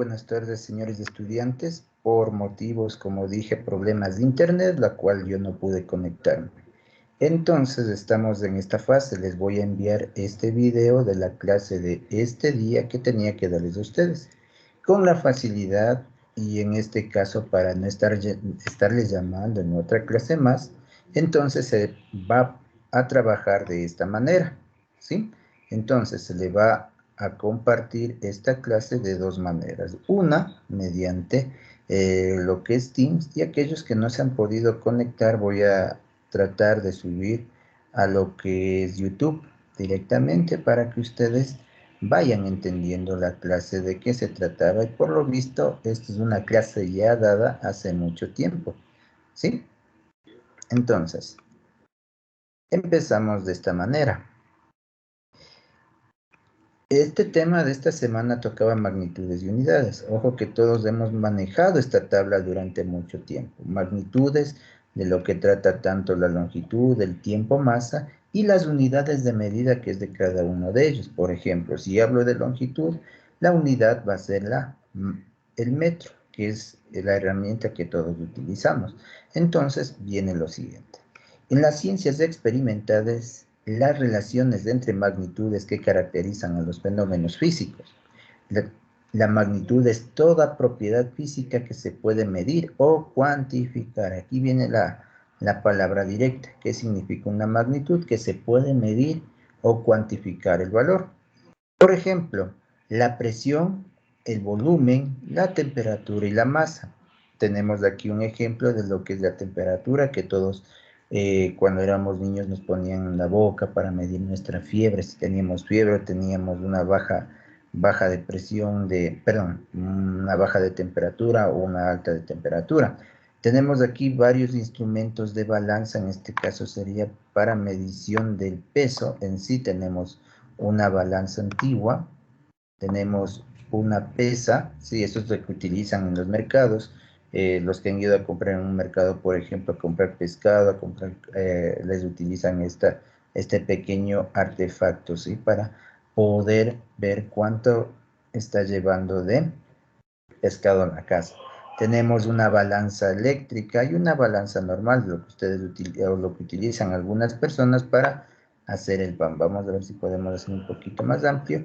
buenas tardes, señores estudiantes. Por motivos, como dije, problemas de internet, la cual yo no pude conectarme. Entonces, estamos en esta fase. Les voy a enviar este video de la clase de este día que tenía que darles a ustedes. Con la facilidad, y en este caso, para no estarles llamando en otra clase más, entonces se va a trabajar de esta manera, ¿sí? Entonces, se le va a compartir esta clase de dos maneras. Una, mediante lo que es Teams, y aquellos que no se han podido conectar voy a tratar de subir a lo que es YouTube directamente para que ustedes vayan entendiendo la clase de qué se trataba. Y por lo visto, esta es una clase ya dada hace mucho tiempo, ¿sí? Entonces, empezamos de esta manera. Este tema de esta semana tocaba magnitudes y unidades. Ojo que todos hemos manejado esta tabla durante mucho tiempo. Magnitudes, de lo que trata tanto la longitud, el tiempo, masa, y las unidades de medida que es de cada uno de ellos. Por ejemplo, si hablo de longitud, la unidad va a ser el metro, que es la herramienta que todos utilizamos. Entonces, viene lo siguiente. En las ciencias experimentales, las relaciones entre magnitudes que caracterizan a los fenómenos físicos. La magnitud es toda propiedad física que se puede medir o cuantificar. Aquí viene la palabra directa. ¿Qué significa una magnitud? Que se puede medir o cuantificar el valor. Por ejemplo, la presión, el volumen, la temperatura y la masa. Tenemos aquí un ejemplo de lo que es la temperatura, que todos cuando éramos niños nos ponían en la boca para medir nuestra fiebre. Si teníamos fiebre, teníamos una baja de presión, una baja de temperatura o una alta de temperatura. Tenemos aquí varios instrumentos de balanza, en este caso sería para medición del peso. En sí tenemos una balanza antigua, tenemos una pesa, sí, eso es lo que utilizan en los mercados. Los que han ido a comprar en un mercado, por ejemplo, a comprar pescado, les utilizan este pequeño artefacto, ¿sí? Para poder ver cuánto está llevando de pescado en la casa. Tenemos una balanza eléctrica y una balanza normal, lo que ustedes lo que utilizan algunas personas para hacer el pan. Vamos a ver si podemos hacer un poquito más amplio.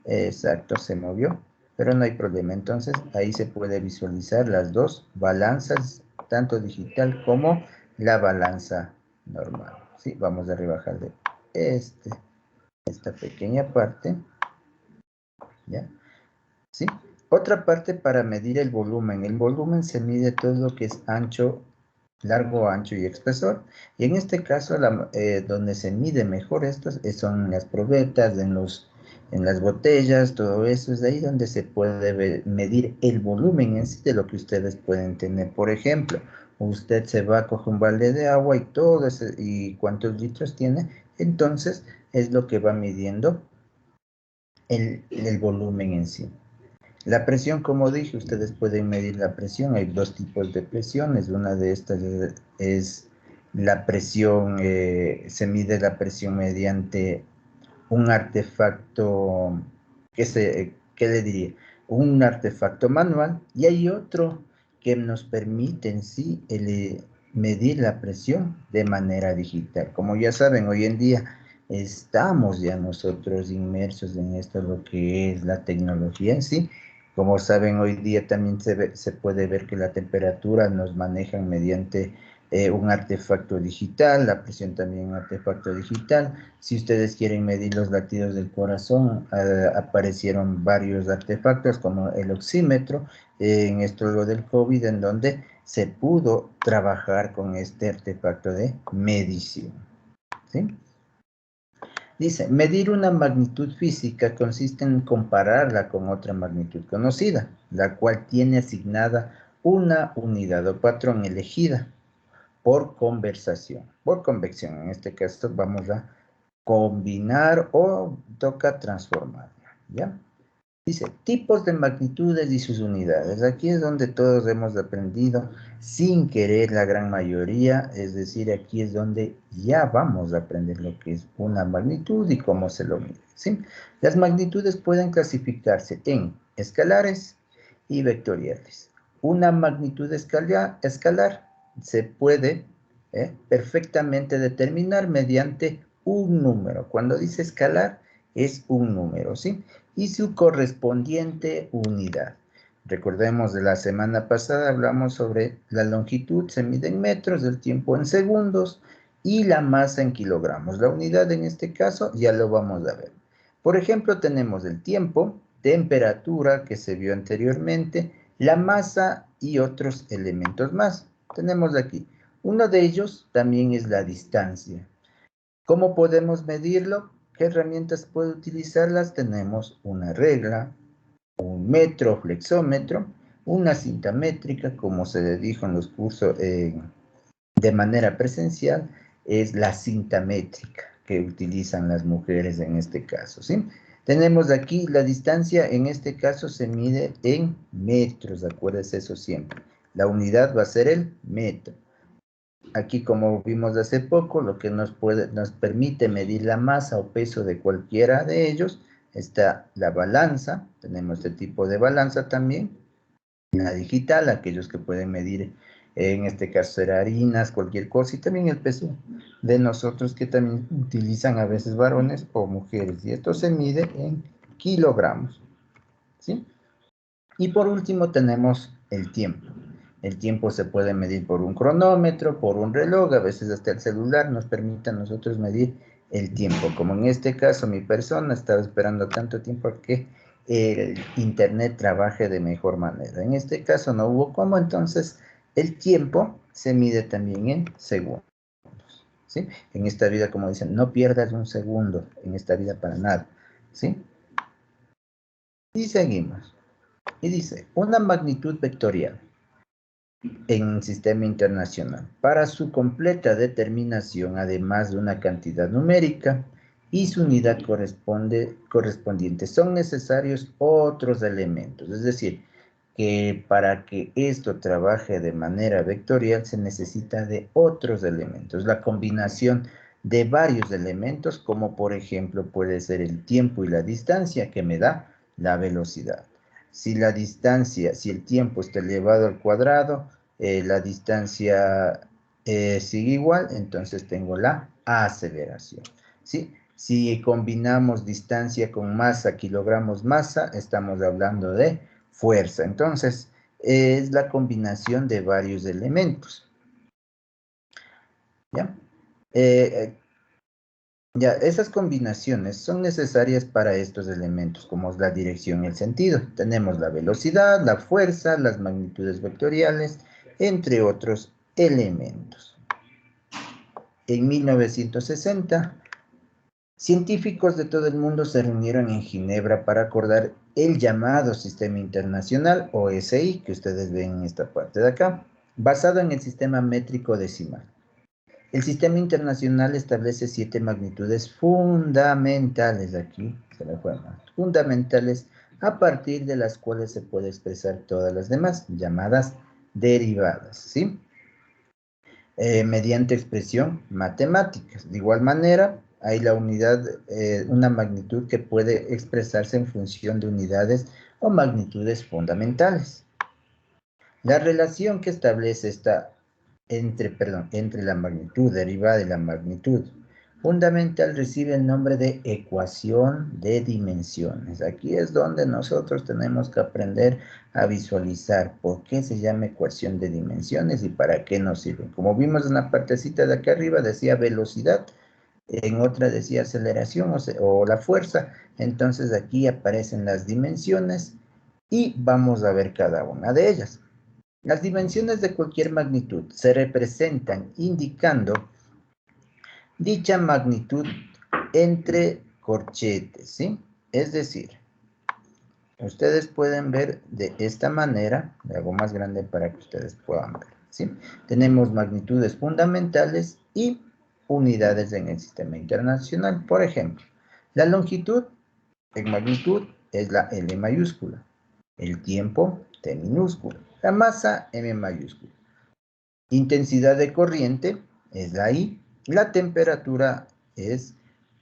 Exacto, se movió, pero no hay problema. Entonces, ahí se puede visualizar las dos balanzas, tanto digital como la balanza normal. ¿Sí? Vamos a rebajar de esta pequeña parte. ¿Ya? ¿Sí? Otra parte para medir el volumen. El volumen se mide todo lo que es ancho, largo, ancho y espesor. Y en este caso, donde se mide mejor estos son las probetas, en las botellas, todo eso. Es de ahí donde se puede medir el volumen en sí de lo que ustedes pueden tener. Por ejemplo, usted se va a coger un balde de agua y y cuántos litros tiene, entonces es lo que va midiendo el volumen en sí. La presión, como dije, ustedes pueden medir la presión. Hay dos tipos de presiones. Una de estas es la presión, se mide la presión mediante un artefacto, ¿qué le diría? Un artefacto manual. Y hay otro que nos permite en sí medir la presión de manera digital. Como ya saben, hoy en día estamos ya nosotros inmersos en esto, lo que es la tecnología en sí. Como saben, hoy día también se puede ver que la temperatura nos manejan mediante un artefacto digital, la presión también un artefacto digital. Si ustedes quieren medir los latidos del corazón, aparecieron varios artefactos como el oxímetro, en esto lo del COVID, en donde se pudo trabajar con este artefacto de medición, ¿sí? Dice, medir una magnitud física consiste en compararla con otra magnitud conocida, la cual tiene asignada una unidad o patrón elegida por convección. En este caso vamos a combinar o toca transformar, ¿ya? Dice, tipos de magnitudes y sus unidades. Aquí es donde todos hemos aprendido sin querer la gran mayoría, es decir, aquí es donde ya vamos a aprender lo que es una magnitud y cómo se lo mide, ¿sí? Las magnitudes pueden clasificarse en escalares y vectoriales. Una magnitud escalar se puede perfectamente determinar mediante un número. Cuando dice escalar, es un número, ¿sí? Y su correspondiente unidad. Recordemos de la semana pasada, hablamos sobre la longitud, se mide en metros, el tiempo en segundos y la masa en kilogramos. La unidad en este caso ya lo vamos a ver. Por ejemplo, tenemos el tiempo, temperatura que se vio anteriormente, la masa y otros elementos más. Tenemos aquí. Uno de ellos también es la distancia. ¿Cómo podemos medirlo? ¿Qué herramientas puedo utilizarlas? Tenemos una regla, un metro flexómetro, una cinta métrica, como se le dijo en los cursos de manera presencial, es la cinta métrica que utilizan las mujeres en este caso, ¿sí? Tenemos aquí la distancia, en este caso se mide en metros, acuérdense eso siempre. La unidad va a ser el metro. Aquí, como vimos hace poco, lo que nos permite medir la masa o peso de cualquiera de ellos, está la balanza, tenemos este tipo de balanza también, la digital, aquellos que pueden medir, en este caso será harinas, cualquier cosa, y también el peso de nosotros que también utilizan a veces varones o mujeres, y esto se mide en kilogramos, ¿sí? Y por último tenemos el tiempo. El tiempo se puede medir por un cronómetro, por un reloj, a veces hasta el celular nos permite a nosotros medir el tiempo. Como en este caso mi persona estaba esperando tanto tiempo que el internet trabaje de mejor manera. En este caso no hubo cómo, entonces el tiempo se mide también en segundos, ¿sí? En esta vida, como dicen, no pierdas un segundo en esta vida para nada, ¿sí? Y seguimos. Y dice, una magnitud vectorial en un sistema internacional. Para su completa determinación, además de una cantidad numérica y su unidad correspondiente, son necesarios otros elementos. Es decir, que para que esto trabaje de manera vectorial se necesita de otros elementos. La combinación de varios elementos, como por ejemplo puede ser el tiempo y la distancia, que me da la velocidad. Si la distancia, si el tiempo está elevado al cuadrado, la distancia sigue igual, entonces tengo la aceleración, ¿sí? Si combinamos distancia con masa, kilogramos masa, estamos hablando de fuerza. Entonces, es la combinación de varios elementos, ¿ya? Ya, esas combinaciones son necesarias para estos elementos, como es la dirección y el sentido. Tenemos la velocidad, la fuerza, las magnitudes vectoriales, entre otros elementos. En 1960, científicos de todo el mundo se reunieron en Ginebra para acordar el llamado Sistema Internacional, o SI, que ustedes ven en esta parte de acá, basado en el sistema métrico decimal. El sistema internacional establece 7 magnitudes fundamentales, aquí se me fue más, fundamentales, a partir de las cuales se puede expresar todas las demás, llamadas derivadas, ¿sí? Mediante expresión matemáticas. De igual manera, hay la unidad, una magnitud que puede expresarse en función de unidades o magnitudes fundamentales. La relación que establece esta entre la magnitud derivada y la magnitud fundamental recibe el nombre de ecuación de dimensiones. Aquí es donde nosotros tenemos que aprender a visualizar por qué se llama ecuación de dimensiones y para qué nos sirve. Como vimos en la partecita de acá arriba, decía velocidad, en otra decía aceleración o la fuerza. Entonces aquí aparecen las dimensiones y vamos a ver cada una de ellas. Las dimensiones de cualquier magnitud se representan indicando dicha magnitud entre corchetes, ¿sí? Es decir, ustedes pueden ver de esta manera, le hago más grande para que ustedes puedan ver, ¿sí? Tenemos magnitudes fundamentales y unidades en el sistema internacional. Por ejemplo, la longitud en magnitud es la L mayúscula, el tiempo T minúscula, la masa M mayúscula. Intensidad de corriente es la I, la temperatura es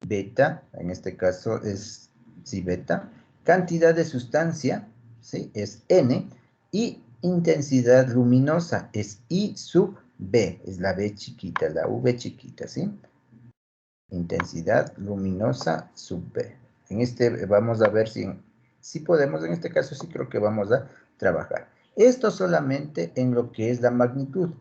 beta, en este caso es sí beta, cantidad de sustancia ¿sí? Es N, y intensidad luminosa es I sub B, es la B chiquita, la V chiquita, ¿sí? Intensidad luminosa sub B. En este vamos a ver si podemos, en este caso sí creo que vamos a trabajar. Esto solamente en lo que es la magnitud.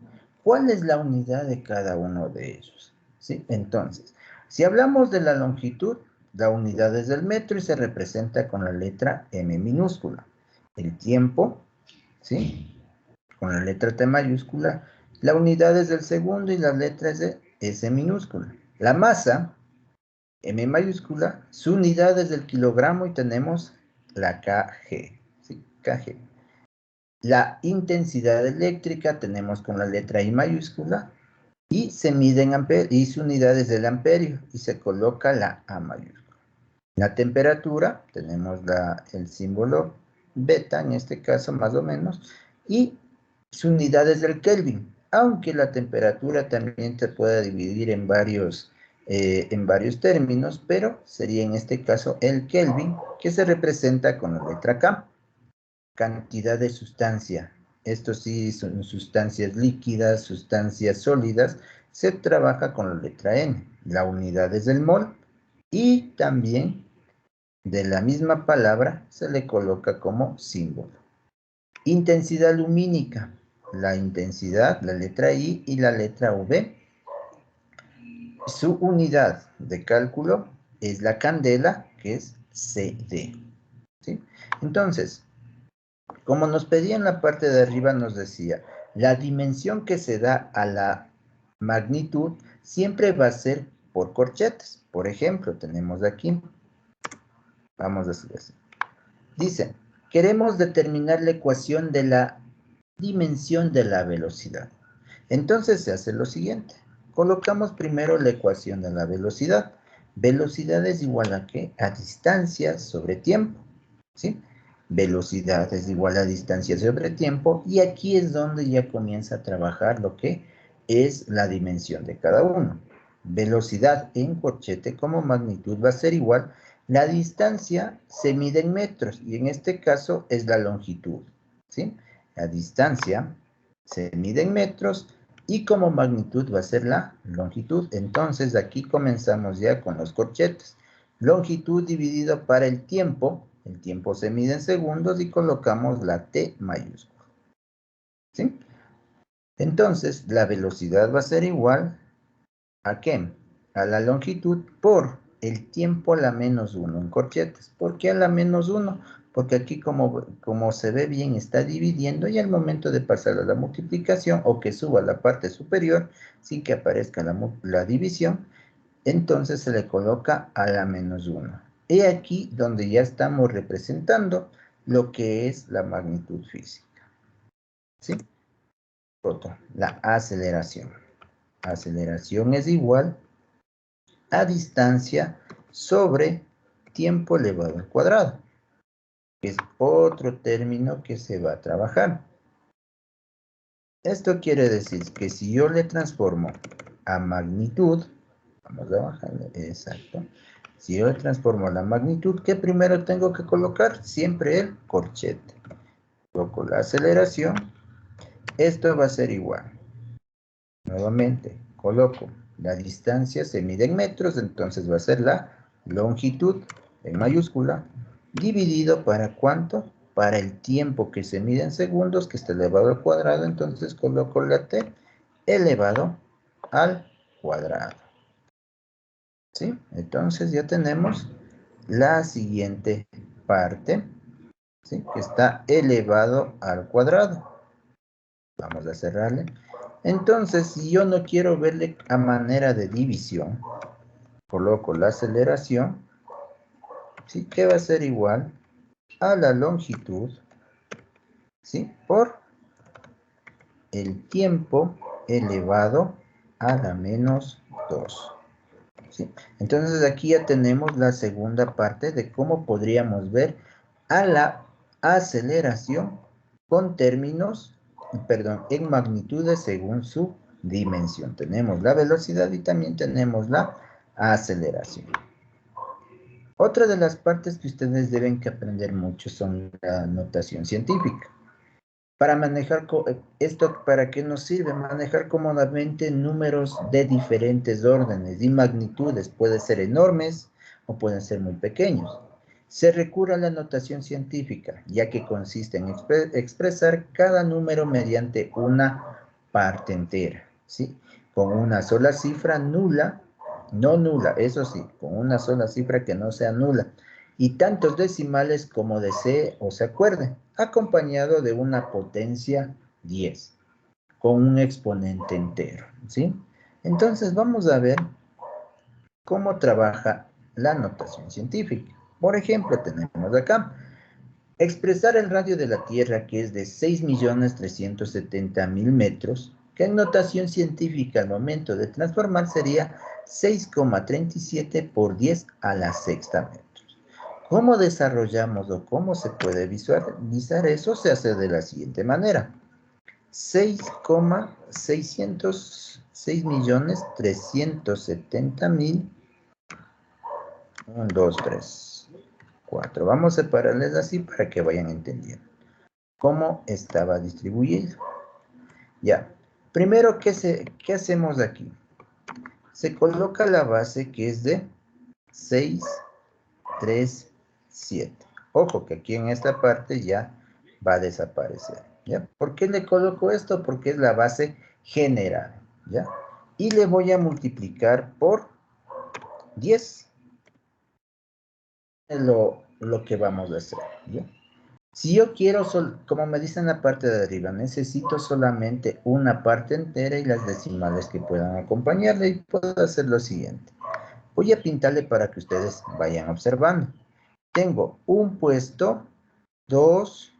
¿Cuál es la unidad de cada uno de ellos? ¿Sí? Entonces, si hablamos de la longitud, la unidad es del metro y se representa con la letra M minúscula. El tiempo, ¿sí? Con la letra T mayúscula. La unidad es del segundo y la letra es de S minúscula. La masa, M mayúscula, su unidad es del kilogramo y tenemos la kg, ¿sí? kg. La intensidad eléctrica tenemos con la letra I mayúscula y se mide en amperios y su unidad es del amperio y se coloca la A mayúscula. La temperatura tenemos el símbolo beta, en este caso más o menos, y su unidad es del Kelvin, aunque la temperatura también se puede dividir en varios términos, pero sería en este caso el Kelvin, que se representa con la letra K. Cantidad de sustancia. Esto sí son sustancias líquidas, sustancias sólidas. Se trabaja con la letra N. La unidad es del mol y también de la misma palabra se le coloca como símbolo. Intensidad lumínica. La intensidad, la letra I y la letra V. Su unidad de cálculo es la candela, que es CD. ¿Sí? Entonces, como nos pedía en la parte de arriba, nos decía, la dimensión que se da a la magnitud siempre va a ser por corchetes. Por ejemplo, tenemos aquí, vamos a hacer así. Dice, queremos determinar la ecuación de la dimensión de la velocidad. Entonces se hace lo siguiente. Colocamos primero la ecuación de la velocidad. Velocidad es igual a ¿qué? A distancia sobre tiempo. ¿Sí? Velocidad es igual a distancia sobre tiempo. Y aquí es donde ya comienza a trabajar lo que es la dimensión de cada uno. Velocidad en corchete como magnitud va a ser igual. La distancia se mide en metros y en este caso es la longitud. ¿Sí? La distancia se mide en metros y como magnitud va a ser la longitud. Entonces aquí comenzamos ya con los corchetes. Longitud dividido para el tiempo se mide en segundos y colocamos la T mayúscula. ¿Sí? Entonces la velocidad va a ser igual ¿a qué? A la longitud por el tiempo a la menos 1 en corchetes. ¿Por qué a la menos 1? Porque aquí como se ve bien está dividiendo y al momento de pasar a la multiplicación o que suba a la parte superior sin que aparezca la división, entonces se le coloca a la menos 1. He aquí donde ya estamos representando lo que es la magnitud física. ¿Sí? Otro, la aceleración. Aceleración es igual a distancia sobre tiempo elevado al cuadrado, que es otro término que se va a trabajar. Esto quiere decir que si yo le transformo a magnitud, vamos a bajarle, exacto, si yo le transformo a la magnitud, ¿qué primero tengo que colocar? Siempre el corchete. Coloco la aceleración, esto va a ser igual. Nuevamente, coloco la distancia, se mide en metros, entonces va a ser la longitud en mayúscula, dividido para ¿cuánto? Para el tiempo que se mide en segundos, que está elevado al cuadrado, entonces coloco la T elevado al cuadrado. ¿Sí? Entonces ya tenemos la siguiente parte, ¿sí? Que está elevado al cuadrado. Vamos a cerrarle. Entonces, si yo no quiero verle a manera de división, coloco la aceleración, ¿sí? Que va a ser igual a la longitud, ¿sí? Por el tiempo elevado a la menos 2. ¿Sí? Entonces aquí ya tenemos la segunda parte de cómo podríamos ver a la aceleración con términos, perdón, en magnitudes según su dimensión. Tenemos la velocidad y también tenemos la aceleración. Otra de las partes que ustedes deben que aprender mucho son la notación científica. Para manejar esto, ¿para qué nos sirve? Manejar cómodamente números de diferentes órdenes y magnitudes. Pueden ser enormes o pueden ser muy pequeños. Se recurre a la notación científica, ya que consiste en expresar cada número mediante una parte entera, ¿sí? Con una sola cifra nula, no nula, eso sí, con una sola cifra que no sea nula, y tantos decimales como desee o se acuerde, acompañado de una potencia 10, con un exponente entero, ¿sí? Entonces vamos a ver cómo trabaja la notación científica. Por ejemplo, tenemos acá, expresar el radio de la Tierra, que es de 6.370.000 metros, que en notación científica al momento de transformar sería 6,37 por 10 a la sexta metros. ¿Cómo desarrollamos o cómo se puede visualizar eso? Se hace de la siguiente manera. 6,606.370.000. 1, 2, 3, 4. Vamos a separarles así para que vayan entendiendo cómo estaba distribuido. Ya. Primero, ¿qué hacemos aquí? Se coloca la base que es de 6, 3, 7. Ojo que aquí en esta parte ya va a desaparecer, ¿ya? ¿Por qué le coloco esto? Porque es la base general, ¿ya? Y le voy a multiplicar por 10. Es lo que vamos a hacer, ¿ya? Si yo quiero, como me dice en la parte de arriba, necesito solamente una parte entera y las decimales que puedan acompañarle, y puedo hacer lo siguiente. Voy a pintarle para que ustedes vayan observando. Tengo un puesto, 2,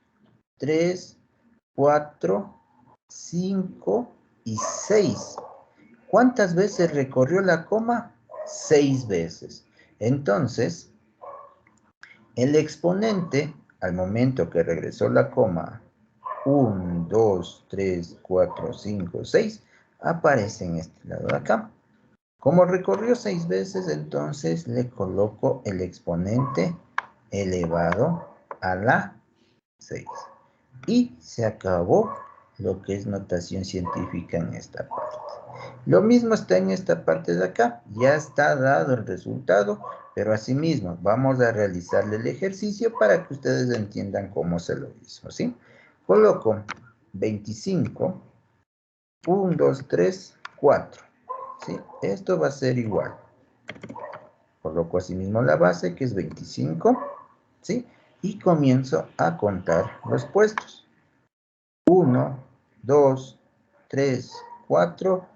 3, 4, 5 y 6. ¿Cuántas veces recorrió la coma? 6 veces. Entonces, el exponente, al momento que regresó la coma, 1, 2, 3, 4, 5, 6, aparece en este lado de acá. Como recorrió 6 veces, entonces le coloco el exponente elevado a la 6. Y se acabó lo que es notación científica en esta parte. Lo mismo está en esta parte de acá. Ya está dado el resultado, pero asimismo vamos a realizarle el ejercicio para que ustedes entiendan cómo se lo hizo, ¿sí? Coloco 25, 1, 2, 3, 4, ¿sí? Esto va a ser igual. Coloco asimismo la base, que es 25, ¿sí? Y comienzo a contar los puestos. 1, 2, 3, 4,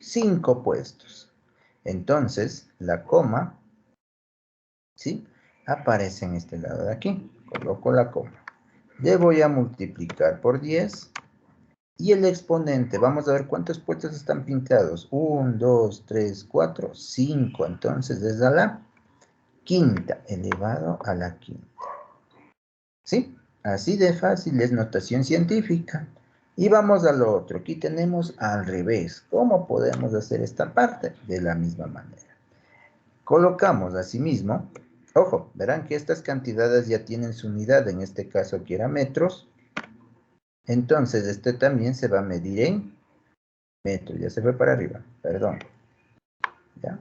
5 puestos. Entonces, la coma, ¿sí? Aparece en este lado de aquí. Coloco la coma. Le voy a multiplicar por 10. Y el exponente, vamos a ver cuántos puestos están pintados. 1, 2, 3, 4, 5. Entonces, desde la quinta elevado a la quinta. ¿Sí? Así de fácil es notación científica. Y vamos a lo otro. Aquí tenemos al revés. ¿Cómo podemos hacer esta parte? De la misma manera. Colocamos asimismo, ojo, verán que estas cantidades ya tienen su unidad, en este caso aquí era metros. Entonces, este también se va a medir en metros. Ya se fue para arriba, perdón. ¿Ya?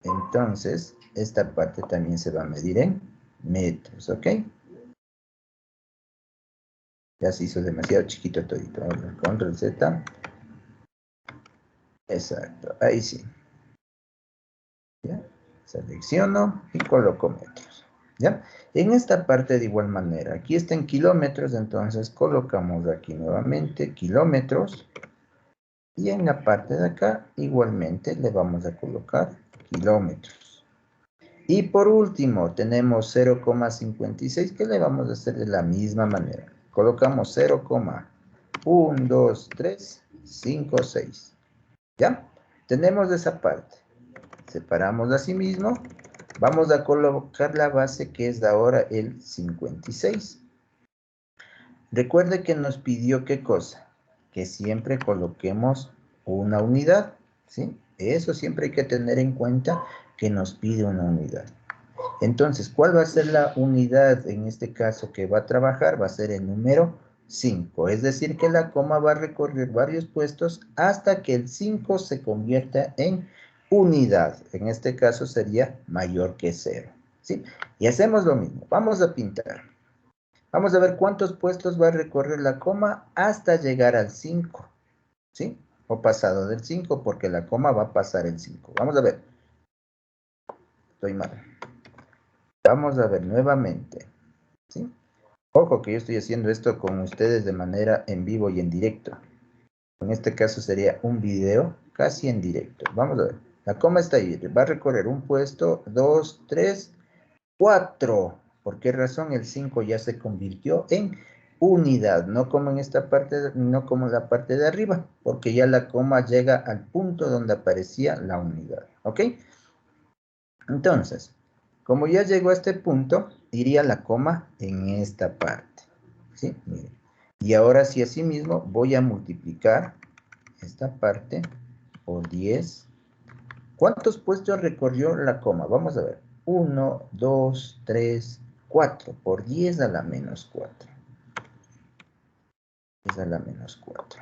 Entonces, esta parte también se va a medir en metros, ¿ok? Ya se hizo demasiado chiquito todito. Control Z. Exacto, ahí sí. ¿Ya? Selecciono y coloco metros. ¿Ya? En esta parte de igual manera, aquí está en kilómetros, entonces colocamos aquí nuevamente kilómetros. Y en la parte de acá, igualmente, le vamos a colocar kilómetros. Y por último, tenemos 0,56, que le vamos a hacer de la misma manera. Colocamos 0,1, 2, 3, 5, 6. ¿Ya? Tenemos esa parte. Separamos así mismo. Vamos a colocar la base, que es de ahora el 56. Recuerde que nos pidió ¿qué cosa? Que siempre coloquemos una unidad, ¿sí? Eso siempre hay que tener en cuenta, que nos pide una unidad. Entonces, ¿cuál va a ser la unidad en este caso que va a trabajar? Va a ser el número 5. Es decir, que la coma va a recorrer varios puestos hasta que el 5 se convierta en unidad. En este caso sería mayor que 0. ¿Sí? Y hacemos lo mismo. Vamos a pintar. Vamos a ver cuántos puestos va a recorrer la coma hasta llegar al 5. ¿Sí? O pasado del 5, porque la coma va a pasar el 5. Vamos a ver. Estoy mal. Vamos a ver nuevamente. ¿Sí? Ojo que yo estoy haciendo esto con ustedes de manera en vivo y en directo. En este caso sería un video casi en directo. Vamos a ver. La coma está ahí. Va a recorrer un puesto, 2, 3, 4. ¿Por qué razón? El 5 ya se convirtió en unidad. No como en esta parte, no como en la parte de arriba. Porque ya la coma llega al punto donde aparecía la unidad. ¿Ok? Entonces, como ya llegó a este punto, iría la coma en esta parte. ¿Sí? Miren. Y ahora sí, así mismo, voy a multiplicar esta parte por 10. ¿Cuántos puestos recorrió la coma? Vamos a ver. 1, 2, 3, 4. Por 10 a la menos 4. 10 a la menos 4.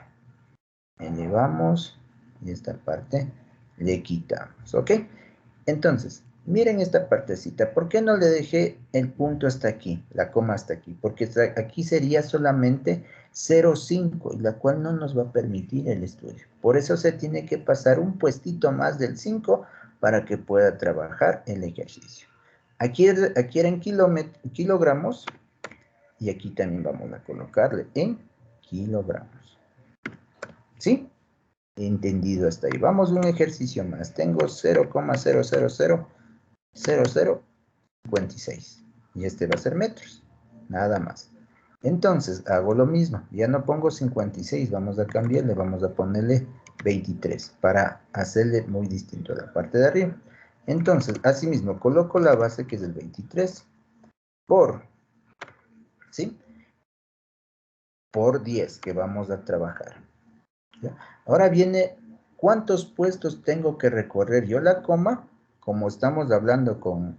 Elevamos y esta parte le quitamos. ¿Ok? Entonces, miren esta partecita. ¿Por qué no le dejé el punto hasta aquí, la coma hasta aquí? Porque aquí sería solamente 0,5, y la cual no nos va a permitir el estudio. Por eso se tiene que pasar un puestito más del 5 para que pueda trabajar el ejercicio. Aquí eran kilogramos, y aquí también vamos a colocarle en kilogramos. ¿Sí? Entendido hasta ahí. Vamos a un ejercicio más. Tengo 0,0000056. Y este va a ser metros. Nada más. Entonces, hago lo mismo. Ya no pongo 56. Vamos a cambiarle. Vamos a ponerle 23. Para hacerle muy distinto a la parte de arriba. Entonces, asimismo, coloco la base que es el 23. ¿Sí? Por 10 que vamos a trabajar. ¿Ya? Ahora viene, ¿cuántos puestos tengo que recorrer yo la coma? Como estamos hablando con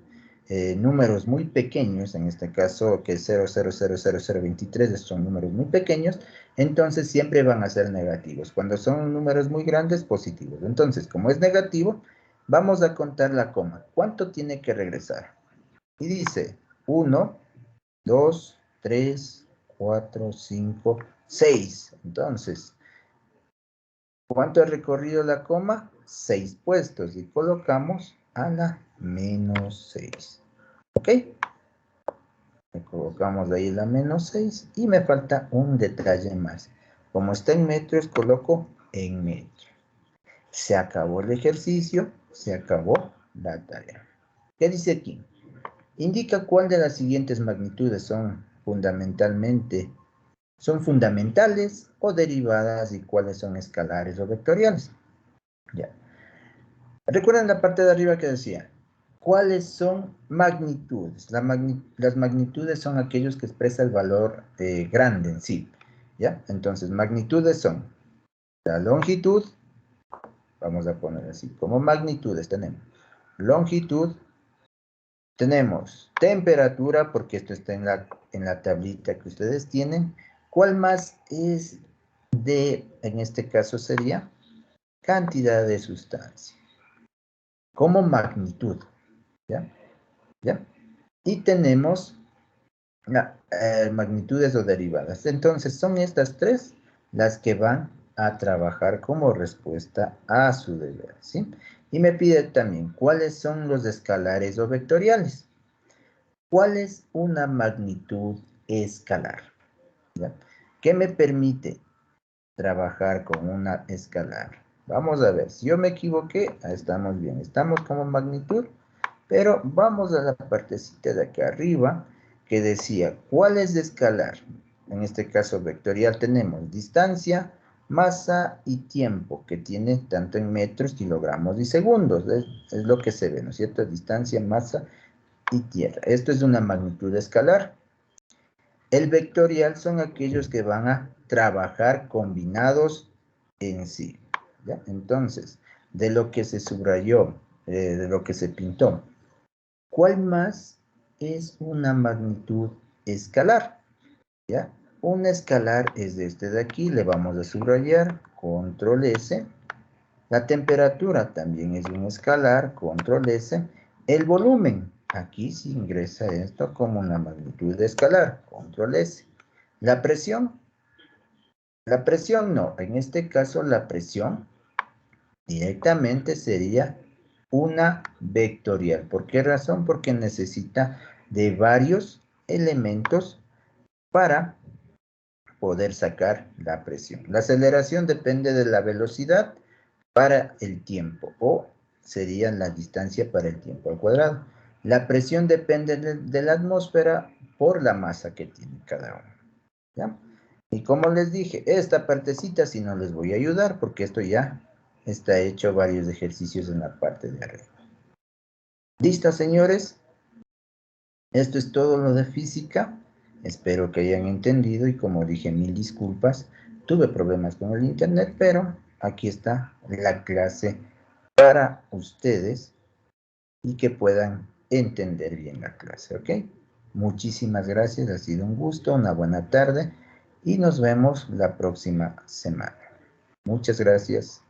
números muy pequeños, en este caso que es 0,0000023, son números muy pequeños, entonces siempre van a ser negativos. Cuando son números muy grandes, positivos. Entonces, como es negativo, vamos a contar la coma. ¿Cuánto tiene que regresar? Y dice 1, 2, 3, 4, 5, 6. Entonces, ¿cuánto ha recorrido la coma? 6 puestos. Y colocamos a la menos 6. ¿Ok? Le colocamos ahí la menos 6. Y me falta un detalle más. Como está en metros, coloco en metros. Se acabó el ejercicio. Se acabó la tarea. ¿Qué dice aquí? Indica cuál de las siguientes magnitudes son fundamentales o derivadas y cuáles son escalares o vectoriales. Ya. Recuerden la parte de arriba que decía, ¿cuáles son magnitudes? Las magnitudes son aquellos que expresan el valor grande en sí. ¿Ya? Entonces, magnitudes son la longitud, vamos a poner así, como magnitudes tenemos longitud, tenemos temperatura, porque esto está en la tablita que ustedes tienen. ¿Cuál más es en este caso sería cantidad de sustancia? Como magnitud, ¿ya? ¿Ya? Y tenemos magnitudes o derivadas. Entonces, son estas tres las que van a trabajar como respuesta a su deber, ¿sí? Y me pide también, ¿cuáles son los escalares o vectoriales? ¿Cuál es una magnitud escalar? ¿Ya? ¿Qué me permite trabajar con una escalar? Vamos a ver, si yo me equivoqué, estamos bien, estamos como magnitud, pero vamos a la partecita de acá arriba que decía, ¿cuál es de escalar? En este caso vectorial tenemos distancia, masa y tiempo, que tiene tanto en metros, kilogramos y segundos. Es lo que se ve, ¿no es cierto? Distancia, masa y tierra. Esto es una magnitud escalar. El vectorial son aquellos que van a trabajar combinados en sí. ¿Ya? Entonces, de lo que se subrayó, de lo que se pintó, ¿Cuál más es una magnitud escalar? ¿Ya? Un escalar es de este de aquí, le vamos a subrayar, control S. La temperatura también es un escalar, control S. El volumen, aquí se ingresa esto como una magnitud escalar, control S. La presión no, en este caso la presión directamente sería una vectorial. ¿Por qué razón? Porque necesita de varios elementos para poder sacar la presión. La aceleración depende de la velocidad para el tiempo, o sería la distancia para el tiempo al cuadrado. La presión depende de la atmósfera por la masa que tiene cada uno. ¿Ya? Y como les dije, esta partecita sí no les voy a ayudar porque esto ya está hecho varios ejercicios en la parte de arriba. ¿Listo, señores? Esto es todo lo de física. Espero que hayan entendido y como dije, mil disculpas. Tuve problemas con el internet, pero aquí está la clase para ustedes y que puedan entender bien la clase, ¿ok? Muchísimas gracias, ha sido un gusto, una buena tarde y nos vemos la próxima semana. Muchas gracias.